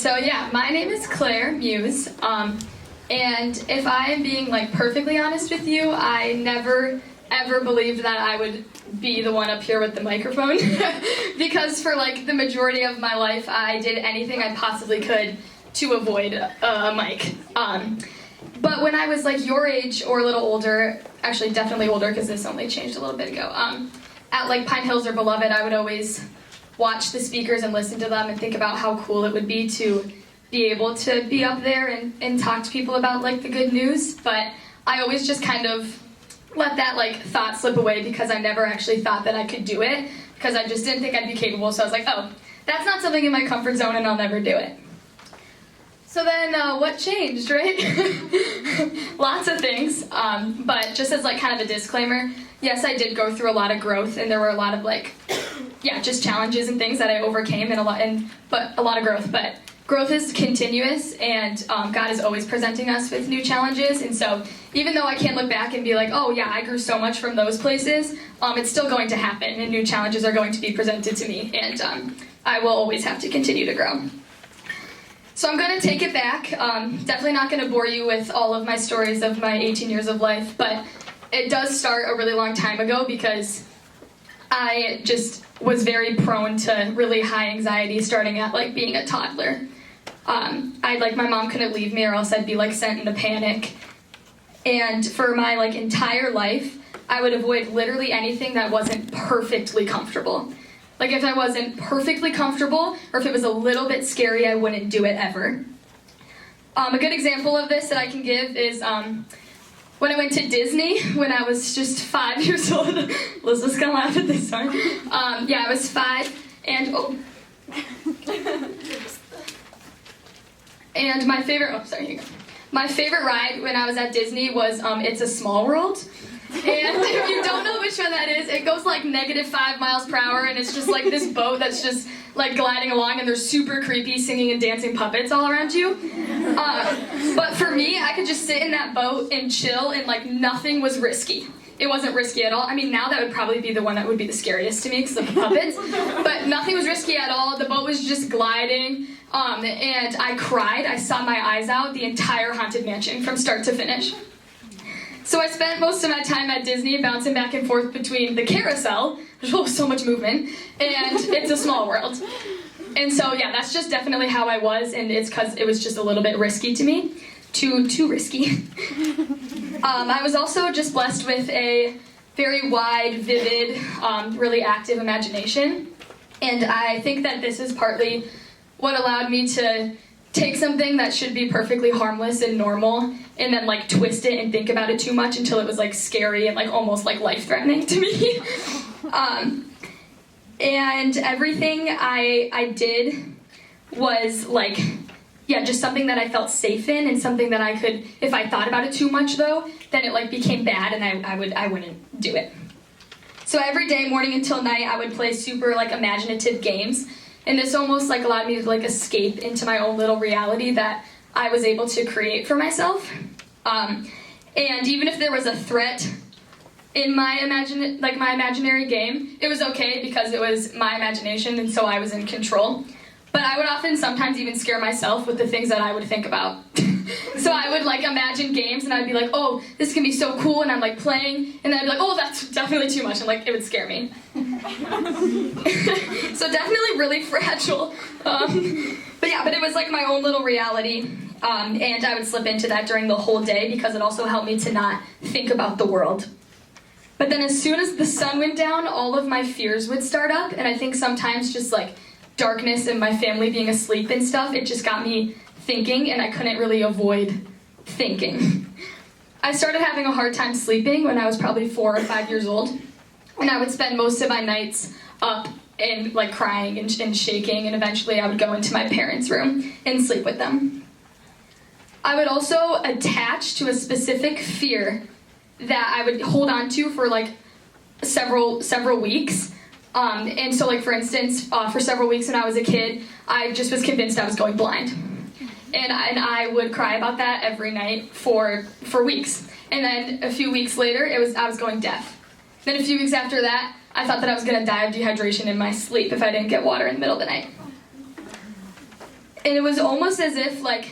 So yeah, my name is Claire Muse, and if I am being like perfectly honest with you, I never ever believed that I would be the one up here with the microphone because for like the majority of my life I did anything I possibly could to avoid a mic. But when I was like your age or a little older, actually definitely older because this only changed a little bit ago, at like Pine Hills or Beloved, I would always watch the speakers and listen to them and think about how cool it would be to be able to be up there and talk to people about like the good news. But I always just kind of let that like thought slip away because I never actually thought that I could do it because I just didn't think I'd be capable. So I was like, oh, that's not something in my comfort zone and I'll never do it. So then what changed, right? Lots of things, but just as like kind of a disclaimer, yes, I did go through a lot of growth and there were a lot of like, yeah, just challenges and things that I overcame and a lot of growth, but growth is continuous and God is always presenting us with new challenges. And so even though I can't look back and be like, oh yeah, I grew so much from those places, it's still going to happen and new challenges are going to be presented to me and I will always have to continue to grow. So I'm going to take it back. Definitely not going to bore you with all of my stories of my 18 years of life, but it does start a really long time ago because I just was very prone to really high anxiety starting at like being a toddler. My mom couldn't leave me or else I'd be like sent into panic. And for my like entire life, I would avoid literally anything that wasn't perfectly comfortable. Like if I wasn't perfectly comfortable or if it was a little bit scary, I wouldn't do it ever. A good example of this that I can give is when I went to Disney when I was just 5 years old. Elizabeth's gonna laugh at this one. Yeah, I was 5 and and my favorite my favorite ride when I was at Disney was It's a Small World. And if you don't know which one that is, it goes like -5 miles per hour and it's just like this boat that's just like gliding along and there's super creepy singing and dancing puppets all around you. But for me, I could just sit in that boat and chill and like nothing was risky. It wasn't risky at all. I mean, now that would probably be the one that would be the scariest to me because of the puppets. But nothing was risky at all. The boat was just gliding. And I cried. I saw my eyes out the entire Haunted Mansion from start to finish. So I spent most of my time at Disney bouncing back and forth between the carousel, there's so much movement, and It's a Small World. And so yeah, that's just definitely how I was, and it's because it was just a little bit risky to me. Too risky. I was also just blessed with a very wide, vivid, really active imagination. And I think that this is partly what allowed me to take something that should be perfectly harmless and normal and then like twist it and think about it too much until it was like scary and like almost like life-threatening to me. And everything I did was like, yeah, just something that I felt safe in and something that I could, if I thought about it too much though, then it like became bad and I wouldn't do it. So every day, morning until night, I would play super like imaginative games. And this almost like allowed me to like escape into my own little reality that I was able to create for myself. And even if there was a threat in my imaginary game, it was okay because it was my imagination and so I was in control. But I would often sometimes even scare myself with the things that I would think about. So I would like imagine games and I'd be like, oh, this can be so cool, and I'm like playing, and then I'd be like, oh, that's definitely too much, and like it would scare me. So definitely really fragile. But it was like my own little reality, and I would slip into that during the whole day because it also helped me to not think about the world. But then as soon as the sun went down, all of my fears would start up, and I think sometimes just like darkness and my family being asleep and stuff, it just got me thinking, and I couldn't really avoid thinking. I started having a hard time sleeping when I was probably 4 or 5 years old, and I would spend most of my nights up and like crying and shaking, and eventually I would go into my parents' room and sleep with them. I would also attach to a specific fear that I would hold on to for like several weeks. And so like for instance, for several weeks when I was a kid, I just was convinced I was going blind. And I would cry about that every night for weeks. And then a few weeks later, I was going deaf. Then a few weeks after that, I thought that I was going to die of dehydration in my sleep if I didn't get water in the middle of the night. And it was almost as if, like,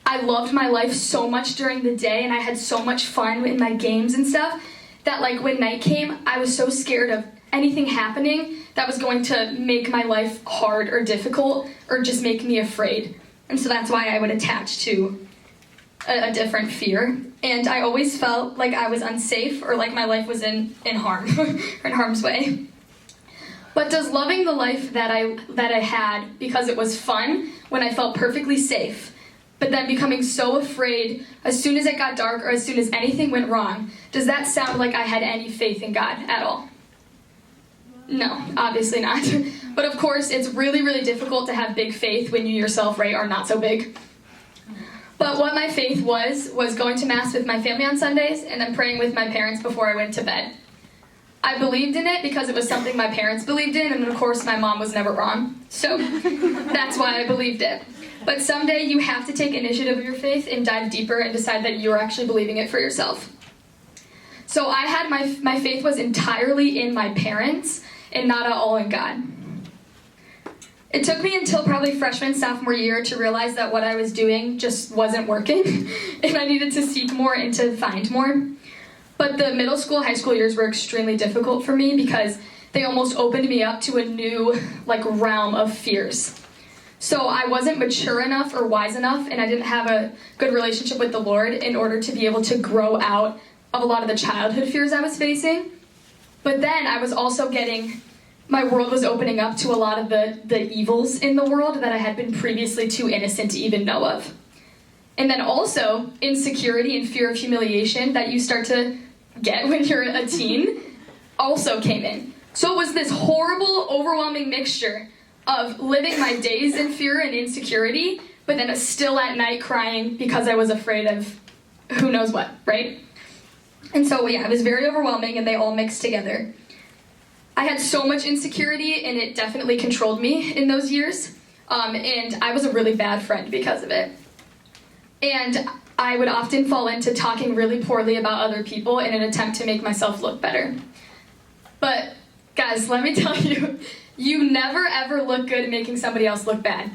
I loved my life so much during the day and I had so much fun in my games and stuff that, like, when night came, I was so scared of anything happening that was going to make my life hard or difficult or just make me afraid. And so that's why I would attach to a different fear. And I always felt like I was unsafe or like my life was in harm or in harm's way. But does loving the life that I had because it was fun when I felt perfectly safe, but then becoming so afraid as soon as it got dark or as soon as anything went wrong, does that sound like I had any faith in God at all? No, obviously not. But of course, it's really, really difficult to have big faith when you yourself, right, are not so big. But what my faith was going to Mass with my family on Sundays and then praying with my parents before I went to bed. I believed in it because it was something my parents believed in, and of course my mom was never wrong. So that's why I believed it. But someday you have to take initiative of your faith and dive deeper and decide that you're actually believing it for yourself. So I had my faith was entirely in my parents and not at all in God. It took me until probably freshman, sophomore year to realize that what I was doing just wasn't working and I needed to seek more and to find more. But the middle school, high school years were extremely difficult for me because they almost opened me up to a new, like, realm of fears. So I wasn't mature enough or wise enough, and I didn't have a good relationship with the Lord in order to be able to grow out of a lot of the childhood fears I was facing. But then I was also my world was opening up to a lot of the evils in the world that I had been previously too innocent to even know of. And then also insecurity and fear of humiliation that you start to get when you're a teen also came in. So it was this horrible, overwhelming mixture of living my days in fear and insecurity, but then still at night crying because I was afraid of who knows what, right? And so, yeah, it was very overwhelming, and they all mixed together. I had so much insecurity, and it definitely controlled me in those years, and I was a really bad friend because of it. And I would often fall into talking really poorly about other people in an attempt to make myself look better. But guys, let me tell you, you never ever look good at making somebody else look bad.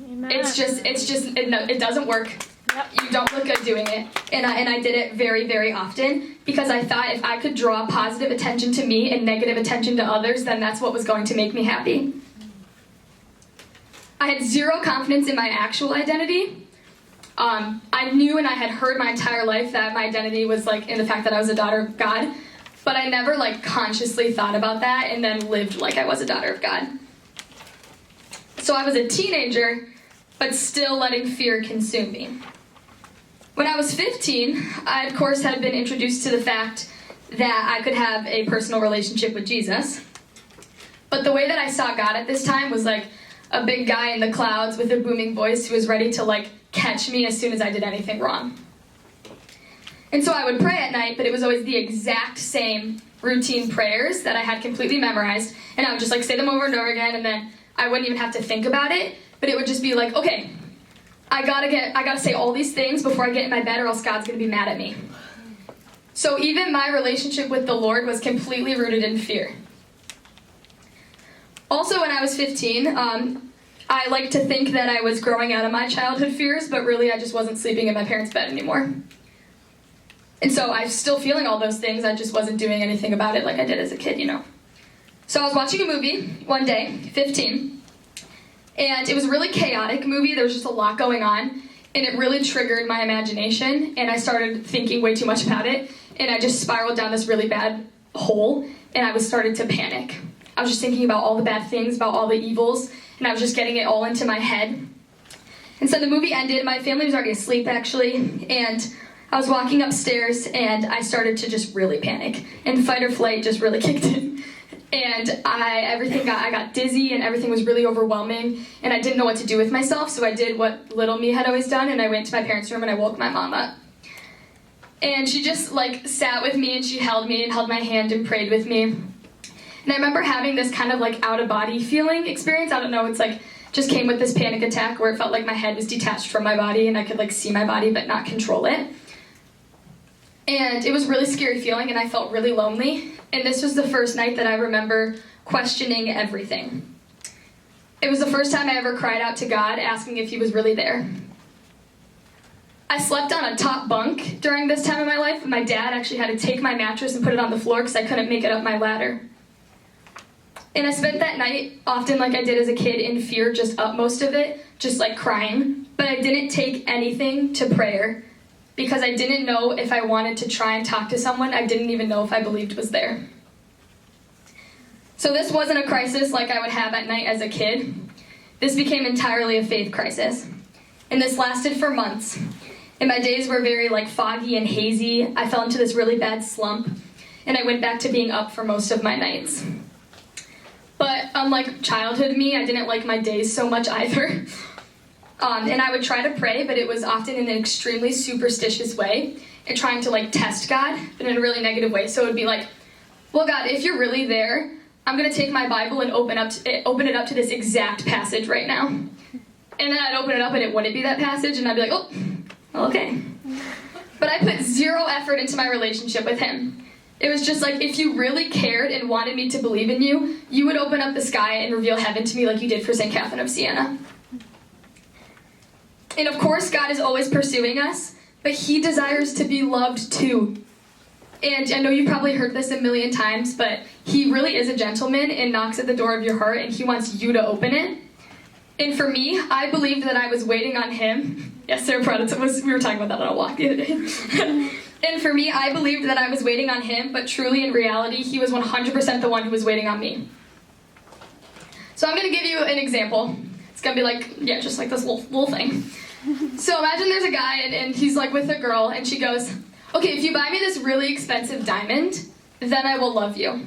Amen. It doesn't work. Yep. You don't look good doing it. And I did it very, very often because I thought if I could draw positive attention to me and negative attention to others, then that's what was going to make me happy. I had zero confidence in my actual identity. I knew and I had heard my entire life that my identity was, like, in the fact that I was a daughter of God, but I never, like, consciously thought about that and then lived like I was a daughter of God. So I was a teenager, but still letting fear consume me. When I was 15, I, of course, had been introduced to the fact that I could have a personal relationship with Jesus. But the way that I saw God at this time was like a big guy in the clouds with a booming voice who was ready to, like, catch me as soon as I did anything wrong. And so I would pray at night, but it was always the exact same routine prayers that I had completely memorized, and I would just, like, say them over and over again, and then I wouldn't even have to think about it, but it would just be like, okay, I gotta say all these things before I get in my bed or else God's gonna be mad at me. So even my relationship with the Lord was completely rooted in fear. Also, when I was 15, I like to think that I was growing out of my childhood fears, but really I just wasn't sleeping in my parents' bed anymore. And so I was still feeling all those things, I just wasn't doing anything about it like I did as a kid, you know. So I was watching a movie one day, 15, and it was a really chaotic movie. There was just a lot going on, and it really triggered my imagination, and I started thinking way too much about it, and I just spiraled down this really bad hole, and I started to panic. I was just thinking about all the bad things, about all the evils, and I was just getting it all into my head. And so the movie ended. My family was already asleep, actually, and I was walking upstairs, and I started to just really panic, and fight or flight just really kicked in. And I got dizzy, and everything was really overwhelming, and I didn't know what to do with myself, so I did what little me had always done, and I went to my parents' room, and I woke my mom up. And she just, like, sat with me, and she held me and held my hand and prayed with me. And I remember having this kind of, like, out-of-body feeling experience. I don't know, it's like, just came with this panic attack where it felt like my head was detached from my body, and I could, like, see my body but not control it. And it was a really scary feeling, and I felt really lonely. And this was the first night that I remember questioning everything. It was the first time I ever cried out to God, asking if he was really there. I slept on a top bunk during this time of my life, and my dad actually had to take my mattress and put it on the floor because I couldn't make it up my ladder. And I spent that night, often like I did as a kid, in fear, just up most of it, just like crying. But I didn't take anything to prayer because I didn't know if I wanted to try and talk to someone I didn't even know if I believed was there. So this wasn't a crisis like I would have at night as a kid. This became entirely a faith crisis. And this lasted for months. And my days were very foggy and hazy. I fell into this really bad slump. And I went back to being up for most of my nights. But unlike childhood me, I didn't like my days so much either. And I would try to pray, but it was often in an extremely superstitious way, and trying to test God, but in a really negative way. So it would be like, well, God, if you're really there, I'm going to take my Bible and open it up to this exact passage right now. And then I'd open it up and it wouldn't be that passage, and I'd be like, oh, okay. But I put zero effort into my relationship with him. It was just like, if you really cared and wanted me to believe in you, you would open up the sky and reveal heaven to me like you did for St. Catherine of Siena. And of course, God is always pursuing us, but he desires to be loved too. And I know you've probably heard this a million times, but he really is a gentleman and knocks at the door of your heart, and he wants you to open it. And for me, I believed that I was waiting on him. Yes, Sarah Prudence, we were talking about that on a walk the other day. And for me, I believed that I was waiting on him, but truly in reality, he was 100% the one who was waiting on me. So I'm going to give you an example. It's going to be just like this little thing. So imagine there's a guy, and he's with a girl, and she goes, okay, if you buy me this really expensive diamond, then I will love you.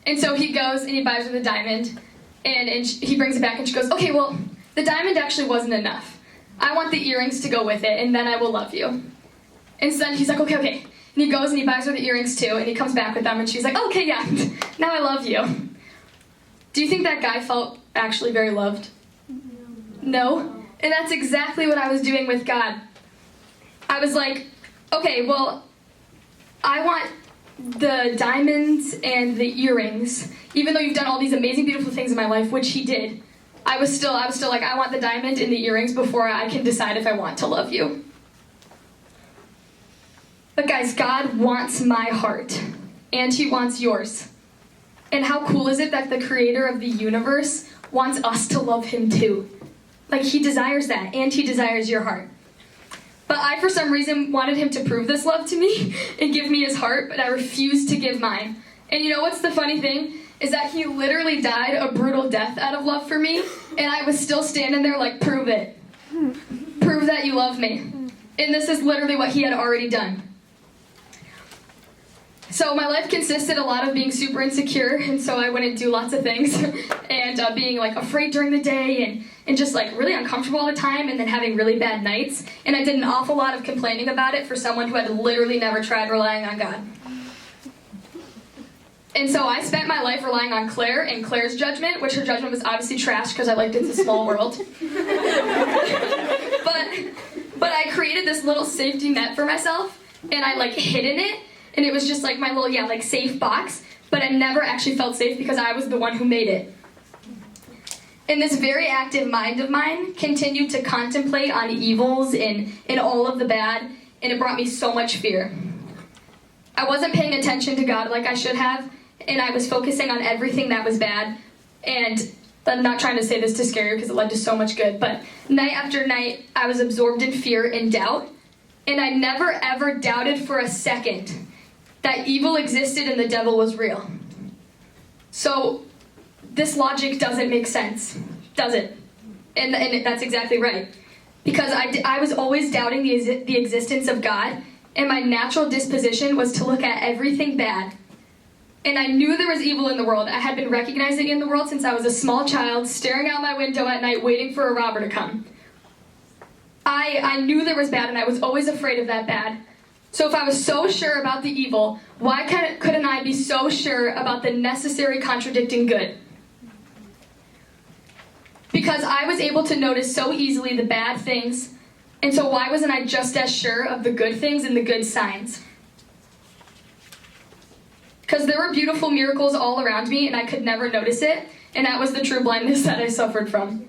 And so he goes, and he buys her the diamond, and he brings it back, and she goes, okay, well, the diamond actually wasn't enough. I want the earrings to go with it, and then I will love you. And so then he's like, okay. And he goes and he buys her the earrings too, and he comes back with them, and she's like, okay, yeah, now I love you. Do you think that guy felt actually very loved? No? And that's exactly what I was doing with God. I was like, okay, well, I want the diamonds and the earrings, even though you've done all these amazing, beautiful things in my life, which he did. I was still like, I want the diamond and the earrings before I can decide if I want to love you. But guys, God wants my heart, and he wants yours. And how cool is it that the creator of the universe wants us to love him too? He desires that, and he desires your heart. But I, for some reason, wanted him to prove this love to me and give me his heart, but I refused to give mine. And you know what's the funny thing? Is that he literally died a brutal death out of love for me, and I was still standing there like, prove it. Prove that you love me. And this is literally what he had already done. So my life consisted a lot of being super insecure, and so I wouldn't do lots of things, and being afraid during the day, and just really uncomfortable all the time, and then having really bad nights. And I did an awful lot of complaining about it for someone who had literally never tried relying on God. And so I spent my life relying on Claire and Claire's judgment, which her judgment was obviously trash because I liked It's a Small World. But I created this little safety net for myself, and I hid in it. And it was just my little, safe box, but I never actually felt safe because I was the one who made it. And this very active mind of mine continued to contemplate on evils and all of the bad, and it brought me so much fear. I wasn't paying attention to God like I should have, and I was focusing on everything that was bad. And I'm not trying to say this to scare you because it led to so much good, but night after night, I was absorbed in fear and doubt, and I never ever doubted for a second that evil existed and the devil was real. So this logic doesn't make sense, does it? And that's exactly right. Because I was always doubting the existence of God, and my natural disposition was to look at everything bad. And I knew there was evil in the world. I had been recognizing it in the world since I was a small child, staring out my window at night waiting for a robber to come. I knew there was bad, and I was always afraid of that bad. So if I was so sure about the evil, why couldn't I be so sure about the necessary contradicting good? Because I was able to notice so easily the bad things, and so why wasn't I just as sure of the good things and the good signs? because there were beautiful miracles all around me and I could never notice it, and that was the true blindness that I suffered from.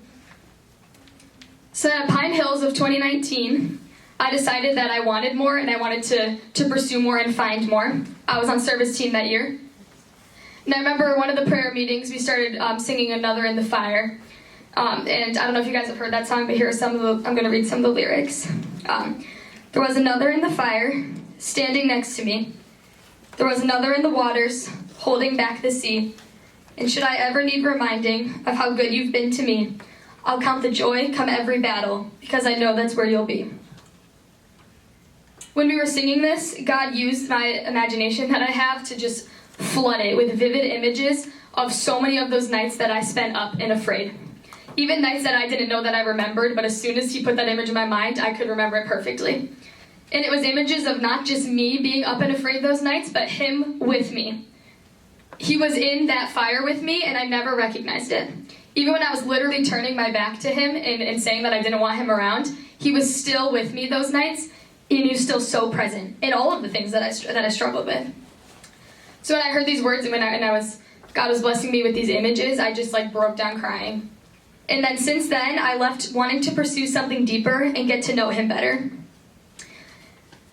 So at Pine Hills of 2019, I decided that I wanted more and I wanted to pursue more and find more. I was on service team that year. And I remember one of the prayer meetings, we started singing Another in the Fire. And I don't know if you guys have heard that song, but here are I'm going to read some of the lyrics. There was another in the fire, standing next to me. There was another in the waters, holding back the sea. And should I ever need reminding of how good you've been to me, I'll count the joy come every battle, because I know that's where you'll be. When we were singing this, God used my imagination that I have to just flood it with vivid images of so many of those nights that I spent up and afraid. Even nights that I didn't know that I remembered, but as soon as he put that image in my mind, I could remember it perfectly. And it was images of not just me being up and afraid those nights, but him with me. He was in that fire with me, and I never recognized it. Even when I was literally turning my back to him and saying that I didn't want him around, he was still with me those nights, and he was still so present in all of the things that I struggled with. So when I heard these words and God was blessing me with these images, I just broke down crying. And then since then, I left wanting to pursue something deeper and get to know him better.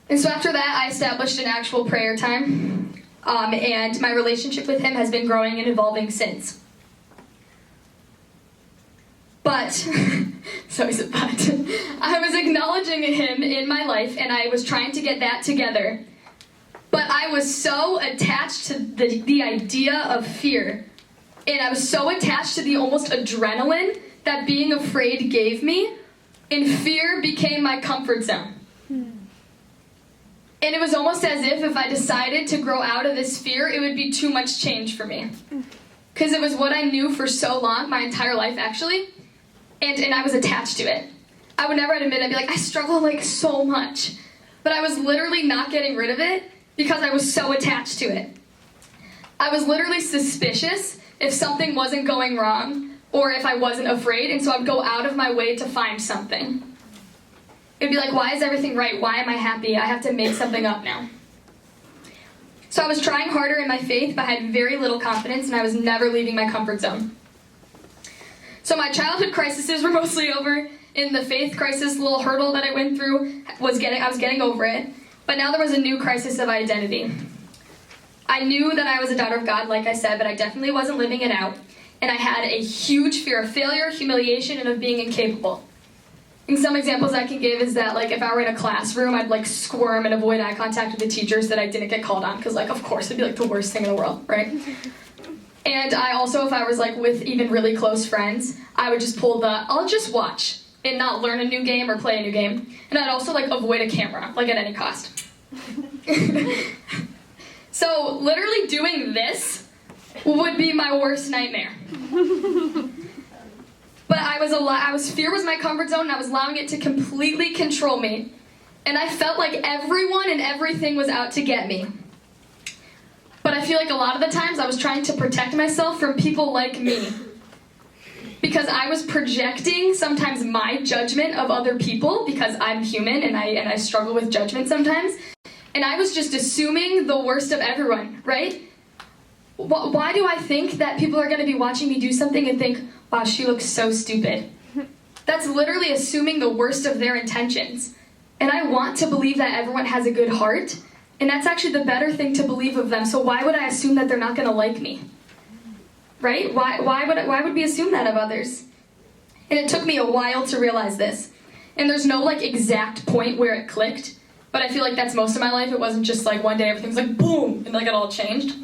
And so after that, I established an actual prayer time, and my relationship with him has been growing and evolving since. But, so he said but, I was acknowledging him in my life, and I was trying to get that together. But I was so attached to the idea of fear, and I was so attached to the almost adrenaline that being afraid gave me, and fear became my comfort zone. And it was almost as if I decided to grow out of this fear, it would be too much change for me. Because it was what I knew for so long, my entire life actually, and I was attached to it. I would never admit it. I'd be like, I struggle so much. But I was literally not getting rid of it because I was so attached to it. I was literally suspicious if something wasn't going wrong or if I wasn't afraid, and so I'd go out of my way to find something. It'd be like, why is everything right? Why am I happy? I have to make something up now. So I was trying harder in my faith, but I had very little confidence, and I was never leaving my comfort zone. So my childhood crises were mostly over. In the faith crisis, little hurdle that I went through, I was getting over it. But now there was a new crisis of identity. I knew that I was a daughter of God, like I said, but I definitely wasn't living it out. And I had a huge fear of failure, humiliation, and of being incapable. And some examples I can give is that, if I were in a classroom, I'd, squirm and avoid eye contact with the teachers that I didn't get called on, because, of course, it'd be, the worst thing in the world, right? And I also, if I was, with even really close friends, I would just pull I'll just watch and not learn a new game or play a new game. And I'd also, avoid a camera, at any cost. So, literally doing this would be my worst nightmare. But fear was my comfort zone, and I was allowing it to completely control me. And I felt like everyone and everything was out to get me. But I feel like a lot of the times I was trying to protect myself from people like me. Because I was projecting sometimes my judgment of other people, because I'm human and I struggle with judgment sometimes. And I was just assuming the worst of everyone, right? Why do I think that people are going to be watching me do something and think, wow, she looks so stupid? That's literally assuming the worst of their intentions. And I want to believe that everyone has a good heart, and that's actually the better thing to believe of them. So why would I assume that they're not going to like me? Right? Why would we assume that of others? And it took me a while to realize this. And there's no exact point where it clicked, but I feel like that's most of my life. It wasn't just one day everything's boom, and it all changed.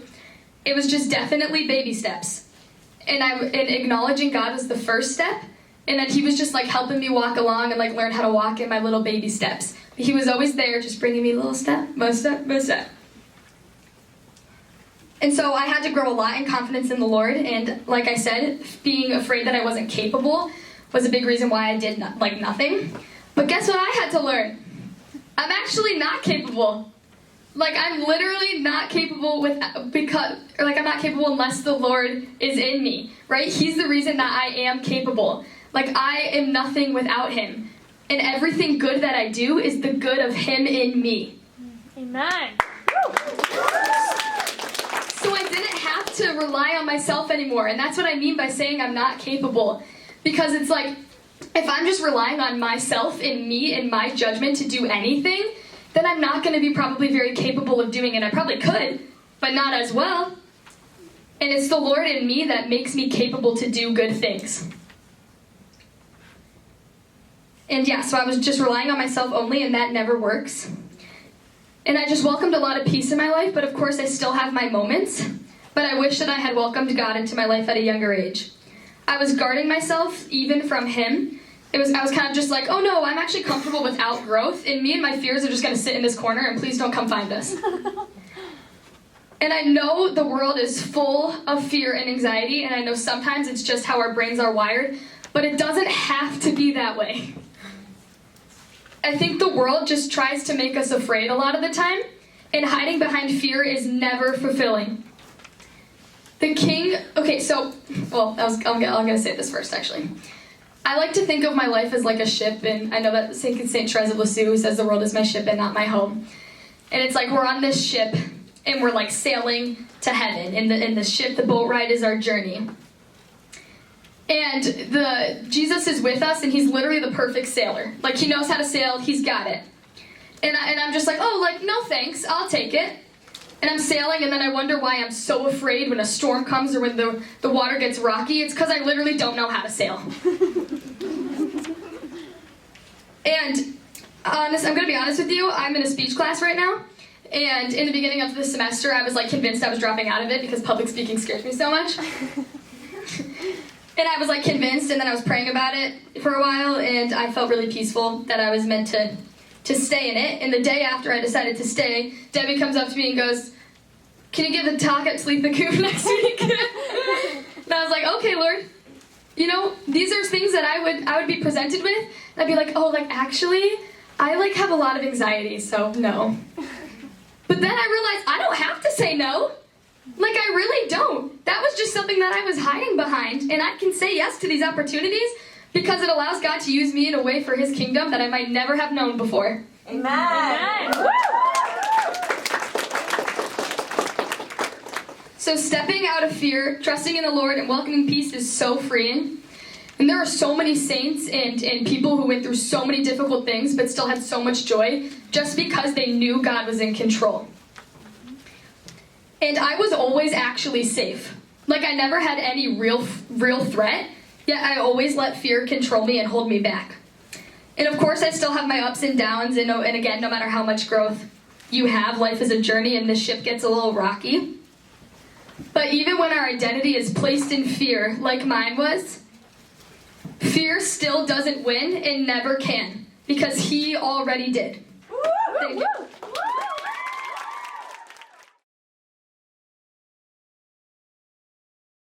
It was just definitely baby steps. And acknowledging God was the first step, and then he was just helping me walk along and learn how to walk in my little baby steps. He was always there, just bringing me a little step by step by step. And so I had to grow a lot in confidence in the Lord, and like I said, being afraid that I wasn't capable was a big reason why I did nothing. But guess what I had to learn? I'm actually not capable. I'm literally not capable I'm not capable unless the Lord is in me, right? He's the reason that I am capable. I am nothing without him. And everything good that I do is the good of him in me. Amen. to rely on myself anymore. And that's what I mean by saying I'm not capable. Because it's like, if I'm just relying on myself and me and my judgment to do anything, then I'm not going to be probably very capable of doing it. I probably could, but not as well. And it's the Lord in me that makes me capable to do good things. And yeah, so I was just relying on myself only, and that never works. And I just welcomed a lot of peace in my life, but of course I still have my moments. But I wish that I had welcomed God into my life at a younger age. I was guarding myself even from Him. I was kind of just like, oh no, I'm actually comfortable without growth, and me and my fears are just going to sit in this corner, and please don't come find us. And I know the world is full of fear and anxiety, and I know sometimes it's just how our brains are wired, but it doesn't have to be that way. I think the world just tries to make us afraid a lot of the time, and hiding behind fear is never fulfilling. The king, I'm going to say this first, actually. I like to think of my life as like a ship, and I know that St. Therese of Lisieux says the world is my ship and not my home. And it's like we're on this ship, and we're like sailing to heaven. In the ship, the boat ride is our journey. And Jesus is with us, and He's literally the perfect sailor. Like, He knows how to sail, He's got it. And I'm just like, oh, like, no thanks, I'll take it. And I'm sailing, and then I wonder why I'm so afraid when a storm comes or when the water gets rocky. It's because I literally don't know how to sail. And I'm going to be honest with you, I'm in a speech class right now. And in the beginning of the semester, I was like convinced I was dropping out of it because public speaking scares me so much. And I was like convinced, and then I was praying about it for a while, and I felt really peaceful that I was meant to stay in it. And the day after I decided to stay, Debbie comes up to me and goes, can you give a talk at Talitha Koum next week? And I was like, okay, Lord. You know, these are things that I would be presented with. And I'd be like, oh, like, actually, I like have a lot of anxiety, so no. But then I realized I don't have to say no. Like, I really don't. That was just something that I was hiding behind, and I can say yes to these opportunities because it allows God to use me in a way for His kingdom that I might never have known before. Amen. Amen. So stepping out of fear, trusting in the Lord, and welcoming peace is so freeing. And there are so many saints and people who went through so many difficult things but still had so much joy just because they knew God was in control. And I was always actually safe. Like, I never had any real threat, yet I always let fear control me and hold me back. And of course, I still have my ups and downs, and again, no matter how much growth you have, life is a journey, and the ship gets a little rocky. But even when our identity is placed in fear, like mine was, fear still doesn't win and never can, because He already did. Thank you.